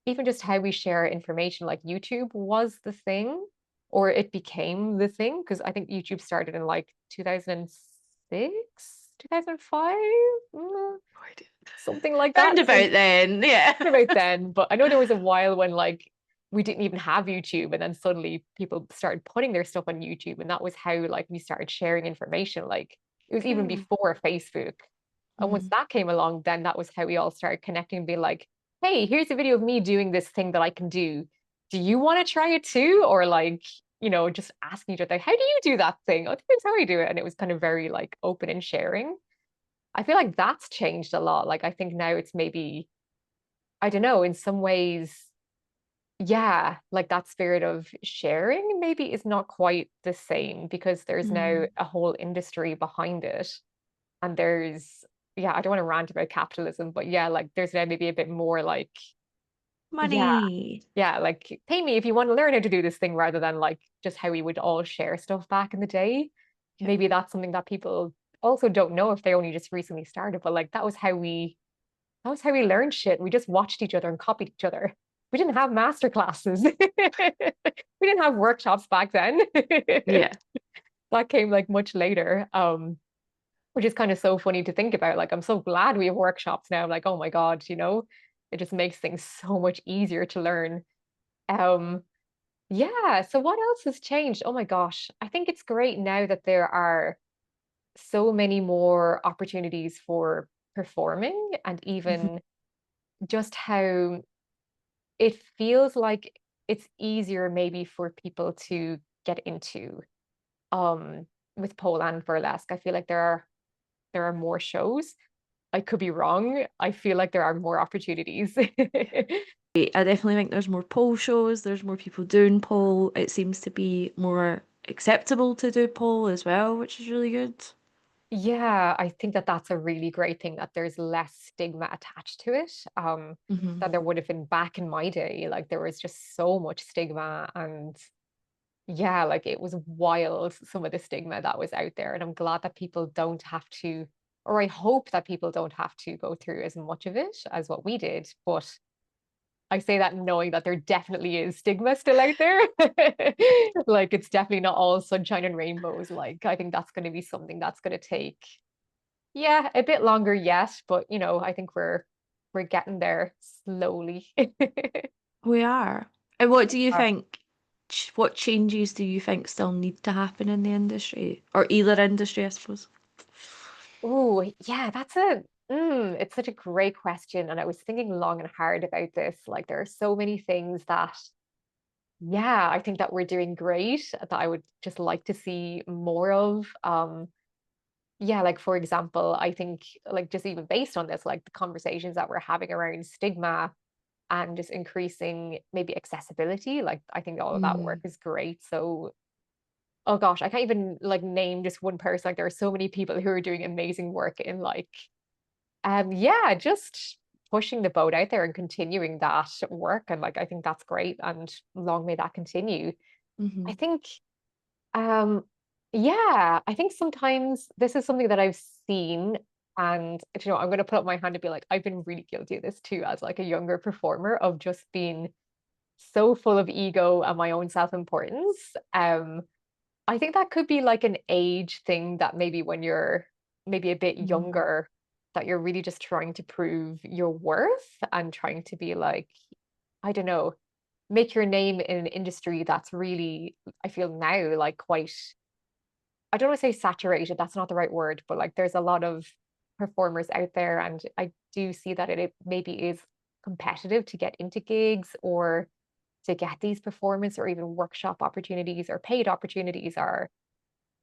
even just how we share information, like YouTube was the thing, or it became the thing, because I think YouTube started in like 2006, 2005, No idea. something like Round that. So about then, yeah. about then, but I know there was a while when like we didn't even have YouTube, and then suddenly people started putting their stuff on YouTube, and that was how like we started sharing information. Like it was even Cool. before Facebook. And once Mm. that came along, then that was how we all started connecting and being like, hey, here's a video of me doing this thing that I can do. Do you want to try it too? Or like, just asking each other, how do you do that thing? Oh, here's how I do it. And it was kind of very like open and sharing. I feel like that's changed a lot. Like I think now it's maybe, I don't know, in some ways, yeah, like that spirit of sharing maybe is not quite the same because there's now Mm. a whole industry behind it. And yeah, I don't want to rant about capitalism, but yeah, like there's now maybe a bit more like, yeah, Money. yeah, like pay me if you want to learn how to do this thing rather than like just how we would all share stuff back in the day. Yeah. Maybe that's something that people also don't know if they only just recently started, but like that was how we learned shit. We just watched each other and copied each other. We didn't have master classes. We didn't have workshops back then. Yeah. That came like much later. Which is kind of so funny to think about. Like, I'm so glad we have workshops now. I'm like, oh my God, it just makes things so much easier to learn. Um, yeah. So what else has changed? Oh my gosh. I think it's great now that there are so many more opportunities for performing and Mhm. even just how it feels like it's easier maybe for people to get into um with pole and burlesque. I feel like there are more shows. I could be wrong. I feel like there are more opportunities. I definitely think there's more pole shows, there's more people doing pole. It seems to be more acceptable to do pole as well, which is really good. Yeah, I think that that's a really great thing that there's less stigma attached to it, Hmm. than there would have been back in my day. Like there was just so much stigma and yeah, like it was wild some of the stigma that was out there. And I'm glad that people don't have to, or I hope that people don't have to go through as much of it as what we did. But I say that knowing that there definitely is stigma still out there. Like it's definitely not all sunshine and rainbows. Like I think that's going to be something that's going to take, yeah, a bit longer yet, but I think we're getting there slowly. We are. And what do you think? What changes do you think still need to happen in the industry or either industry, I suppose? Oh, yeah, it's such a great question. And I was thinking long and hard about this. Like there are so many things that, yeah, I think that we're doing great that I would just like to see more of. Yeah, like for example, I think like just even based on this, like the conversations that we're having around stigma and just increasing maybe accessibility, like I think all of that work Mm, is great. So, oh gosh, I can't even like name just one person. Like there are so many people who are doing amazing work in like, yeah, just pushing the boat out there and continuing that work. And like I think that's great and long may that continue. I hmm. think um, yeah, I think sometimes this is something that I've seen, and I'm going to put up my hand and be like, I've been really guilty of this too, as like a younger performer, of just being so full of ego and my own self-importance. I think that could be like an age thing that maybe when you're maybe a bit Mm, younger, that you're really just trying to prove your worth and trying to be like, I don't know, make your name in an industry that's really, I feel now like quite, I don't want to say saturated, that's not the right word, but like there's a lot of performers out there, and I do see that it maybe is competitive to get into gigs or to get these performance or even workshop opportunities or paid opportunities are,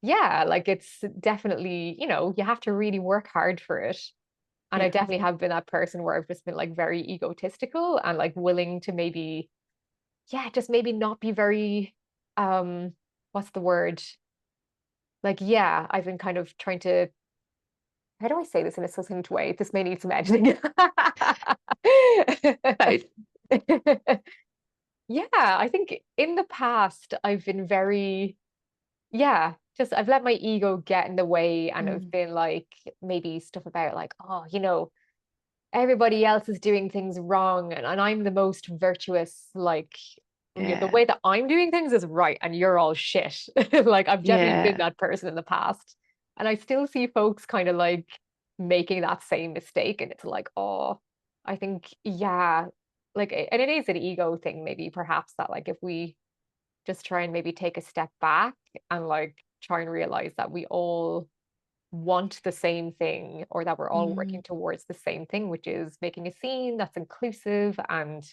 yeah, like it's definitely, you have to really work hard for it. And I yeah. definitely have been that person where I've just been like very egotistical and like willing to maybe, yeah, just maybe not be very, what's the word? Like, yeah, I've been kind of trying to, how do I say this in a succinct way? This may need some editing. Right. Yeah, I think in the past I've been very, yeah, just I've let my ego get in the way and I've Mm, been like maybe stuff about like, oh, everybody else is doing things wrong and I'm the most virtuous, like the yeah. way that I'm doing things is right and you're all shit. Like I've definitely been Yeah. that person in the past. And I still see folks kind of like making that same mistake. And it's like, oh, I think, yeah, like, and it is an ego thing, maybe perhaps that like if we just try and maybe take a step back and like try and realize that we all want the same thing or that we're all Mm, working towards the same thing, which is making a scene that's inclusive and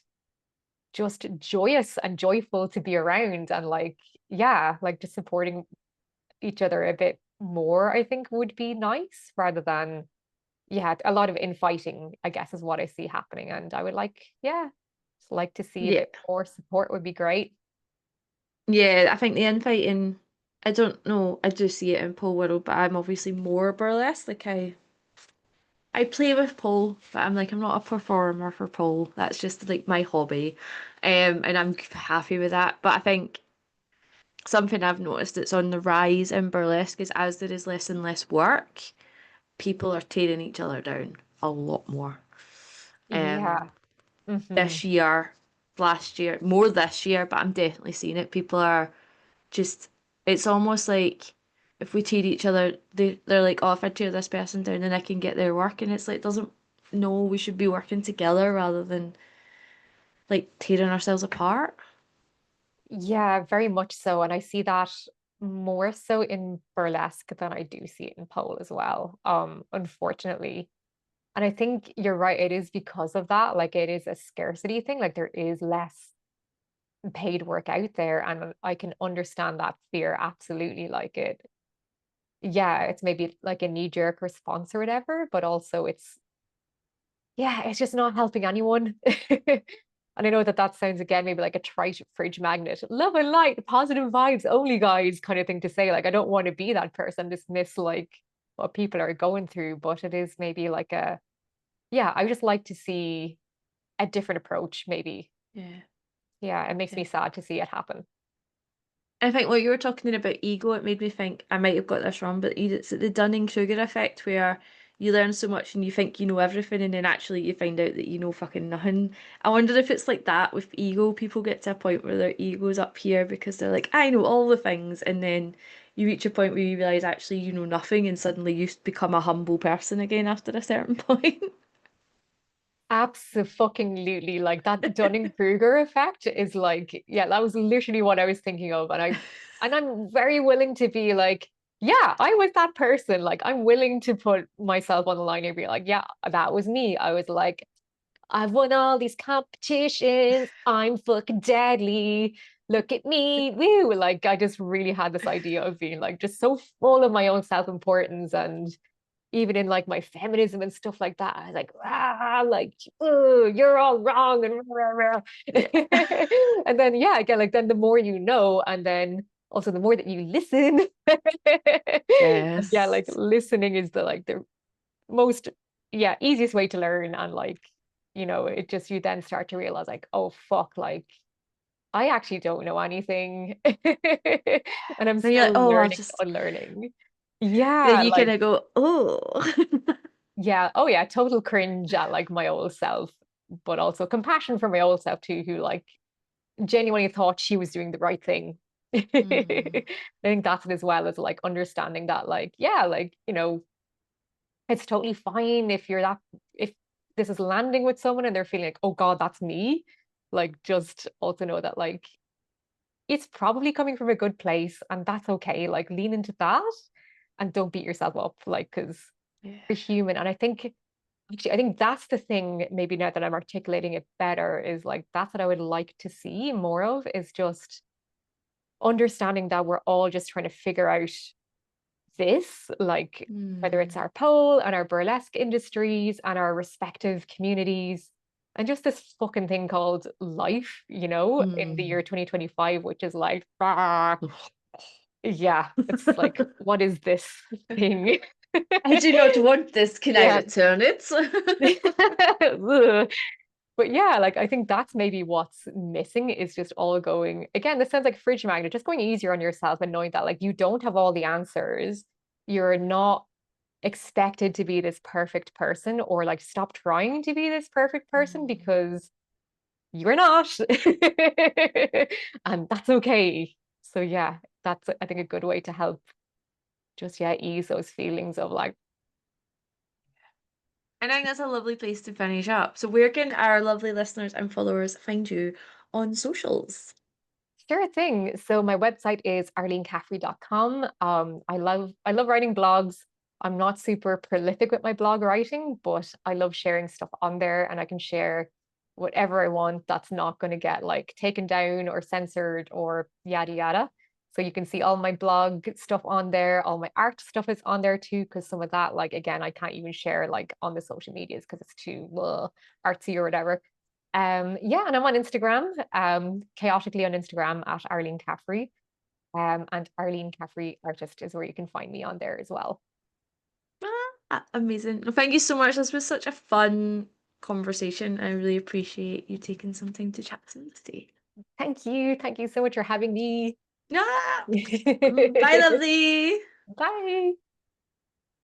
just joyous and joyful to be around, and like, yeah, like just supporting each other a bit more, I think would be nice rather than, yeah, a lot of infighting, I guess, is what I see happening. And I would like, yeah, just like to see a Yeah. bit more support would be great. Yeah, I think the infighting, I don't know, I do see it in pole world, but I'm obviously more burlesque. Like I play with pole, but I'm not a performer for pole. That's just like my hobby. And I'm happy with that. But I think something I've noticed that's on the rise in burlesque is as there is less and less work, people are tearing each other down a lot more. Um, Yeah. Hmm. this year, last year, more this year, but I'm definitely seeing it. People are just, it's almost like if we tear each other, they're like, oh, if I tear this person down, then I can get their work. And it's like, doesn't, no, we should be working together rather than like tearing ourselves apart. Yeah, very much so. And I see that more so in burlesque than I do see it in pole as well, unfortunately. And I think you're right, it is because of that. Like it is a scarcity thing. Like there is less paid work out there. And I can understand that fear absolutely. Like it, yeah, it's maybe like a knee-jerk response or whatever, but also it's, yeah, it's just not helping anyone. And I know that that sounds again maybe like a trite fridge magnet, love and light, positive vibes only, guys, kind of thing to say. Like, I don't want to be that person, dismiss like what people are going through, but it is maybe like a, yeah, I would just like to see a different approach, maybe. Yeah. Yeah, it makes Yeah. me sad to see it happen. I think what you were talking about ego, it made me think I might have got this wrong, but it's the Dunning-Kruger effect where you learn so much and you think you know everything and then actually you find out that you know fucking nothing. I wonder if it's like that with ego. People get to a point where their ego's up here because they're like, I know all the things, and then you reach a point where you realize actually you know nothing and suddenly you become a humble person again after a certain point. Absolutely. Like that Dunning-Kruger effect is like, yeah, that was literally what I was thinking of. And I'm very willing to be like, yeah, I was that person. Like I'm willing to put myself on the line and be like, yeah, that was me. I was like, I've won all these competitions. I'm fucking deadly. Look at me. Woo. Like I just really had this idea of being like just so full of my own self-importance, and even in like my feminism and stuff like that, I was like, ah, like, oh, you're all wrong and rah, rah, Yeah. rah. And then yeah, again, like then the more you know, and then also the more that you listen. And yeah, like Yes. listening is the like the most, yeah, easiest way to learn. And like, it just you then start to realize like, oh fuck, like I actually don't know anything. And I'm Then you're like, still oh, I'll learning, just. unlearning. Then Yeah, you kind like of go, oh. yeah. Oh, yeah. Total cringe at like my old self, but also compassion for my old self too, who like genuinely thought she was doing the right thing. Hmm. I think that's it as well as like understanding that, like, yeah, like, it's totally fine if you're that, if this is landing with someone and they're feeling like, oh God, that's me. Like, just also know that, like, it's probably coming from a good place and that's okay. Like, lean into that and don't beat yourself up, like, because Yeah. you're human. And I think actually, I think that's the thing, maybe now that I'm articulating it better, is like that's what I would like to see more of, is just understanding that we're all just trying to figure out this, like whether it's Hmm. our pole and our burlesque industries and our respective communities, and just this fucking thing called life, in the Hmm. year 2025, which is like, ah, yeah, it's like, what is this thing? I do not want this. Can I Yeah. return it? Ugh. But yeah, like I think that's maybe what's missing, is just all going, again, this sounds like a fridge magnet, just going easier on yourself and knowing that like you don't have all the answers. You're not expected to be this perfect person, or like stop trying to be this perfect person, Hmm. because you're not. And that's okay. So yeah, that's I think a good way to help just, yeah, ease those feelings of like, I think that's a lovely place to finish up. So, where can our lovely listeners and followers find you on socials? sure thing. So my website is arlenecaffrey.com. I love writing blogs. I'm not super prolific with my blog writing, but I love sharing stuff on there, and I can share whatever I want that's not going to get like taken down or censored or yada yada. So you can see all my blog stuff on there, all my art stuff is on there too, because some of that, like again, I can't even share like on the social medias because it's too artsy or whatever. Yeah, and I'm on Instagram, chaotically on Instagram at Arlene Caffrey. And Arlene Caffrey Artist is where you can find me on there as well. Amazing. Well, thank you so much. This was such a fun conversation. I really appreciate you taking some time to chat to me today. Thank you. Thank you so much for having me. Ah, bye, lovely. Bye.